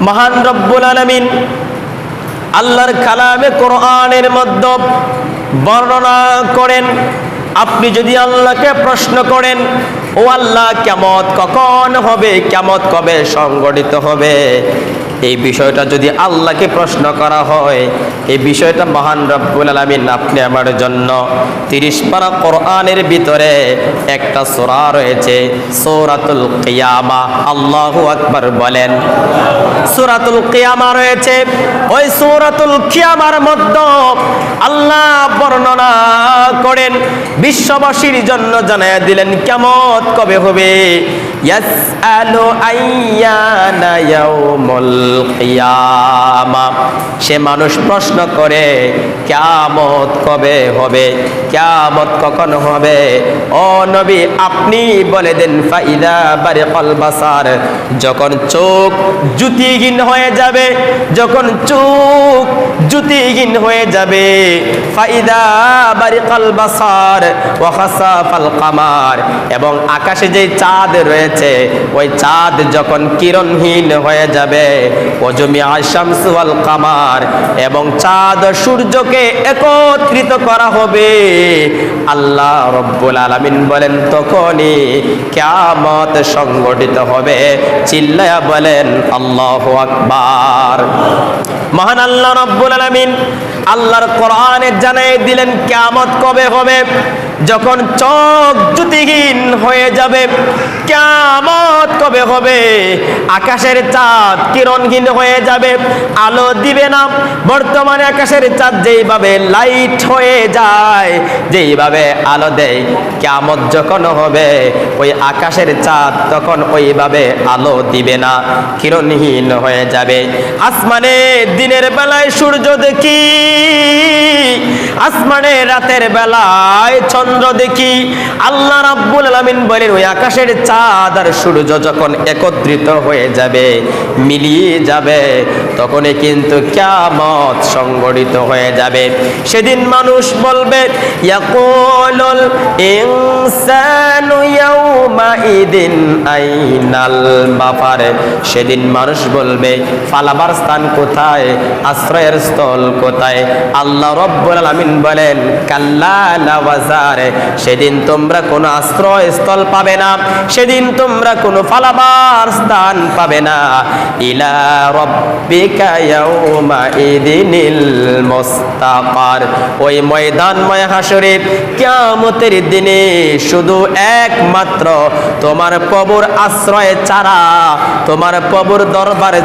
মহান রব্বুল আলামিন আল্লাহর কালামে কোরআনের মধ্যে বর্ণনা করেন, আপনি যদি আল্লাহকে প্রশ্ন করেন, ও আল্লাহ কিয়ামত কখন হবে, কিয়ামত কবে সংঘটিত হবে, এই বিষয়টা যদি আল্লাহকে প্রশ্ন করা হয়, এই বিষয়টা মহান রব্বুল আলামিন আপনি আমার জন্য 30 পারা কোরআনের ভিতরে একটা সূরা রয়েছে সূরাতুল কিয়ামা। আল্লাহু আকবার বলেন। সূরাতুল কিয়ামা রয়েছে, ওই সূরাতুল কিয়ামার মধ্যে আল্লাহ বর্ণনা করেন, বিশ্ববাসীর জন্য জানায়া দিলেন কিয়ামত কবে হবে। ইয়াসআলু আইয়ানা ইয়াউমুল কিয়ামা, সে মানুষ প্রশ্ন করে কিয়ামত কবে হবে, কিয়ামত কখন হবে। ও নবী আপনি বলে দেন, ফাইদা বারিকাল বাসার, যখন চোখ জ্যোতিহীন হয়ে যাবে, যখন চোখ জ্যোতিহীন হয়ে যাবে। ফাইদা বারিকাল বাসার ওয়া খাসাফাল কামার, এবং আকাশে যে চাঁদ রয়েছে ওই চাঁদ যখন কিরণহীন হয়ে যাবে। ওয়াজুমিআ শামসু ওয়াল কামার, এবং চাঁদ সূর্যকে একত্রিত করা হবে। আল্লাহ রব্বুল আলামিন বলেন তখনই কিয়ামত সংঘটিত হবে। চিল্লায়া বলেন আল্লাহু আকবার। মহান আল্লাহ রব্বুল আলামিন আল্লাহর কোরআনে জানিয়ে দিলেন কিয়ামত কবে হবে, যখন চোখ জ্যোতিহীন হয়ে যাবে। কিয়ামত কবে হবে, আকাশের চাঁদ কিরণহীন হয়ে যাবে, আলো দিবে না। বর্তমানে আকাশের চাঁদ যেইভাবে লাইট হয়ে যায়, যেইভাবে আলো দেয়, কিয়ামত যখন হবে ওই আকাশের চাঁদ তখন ওইভাবে আলো দিবে না, কিরণহীন হয়ে যাবে। আসমানে দিনের বেলায় সূর্য দেখি, আসমানে রাতের বেলায় চন্দ্র দেখি। আল্লাহ রাব্বুল আলামিন বলেন ওই আকাশের চাঁদ আর সূর্য যখন একত্রিত হয়ে যাবে, মিলিয়ে যাবে, তখনই কিন্তু কিয়ামত সংঘটিত হয়ে যাবে। সেদিন মানুষ বলবে, ইয়াকুলুল ইনসানু ইয়াউমাইদিন আইনাল মাফার, সেদিন মানুষ বলবে ফালাবার স্থান কোথায়, আশ্রয়ের স্থল কোথায়। আল্লাহ রাব্বুল আলামিন বলেন কাল্লা লা ওয়াজার, সেদিন তোমরা কোনো আশ্রয় স্থল পাবে না, সেদিন তোমরা কোনো ফালাবার স্থান পাবে না। ইলা রাব্বিকা ইয়াউমাইদিনিল মুস্তাকার, ওই ময়দানময় হাসরে কিয়ামতের দিনে শুধু একমাত্র তোমার প্রভুর আশ্রয় ছাড়া, তোমার প্রভুর দরবারে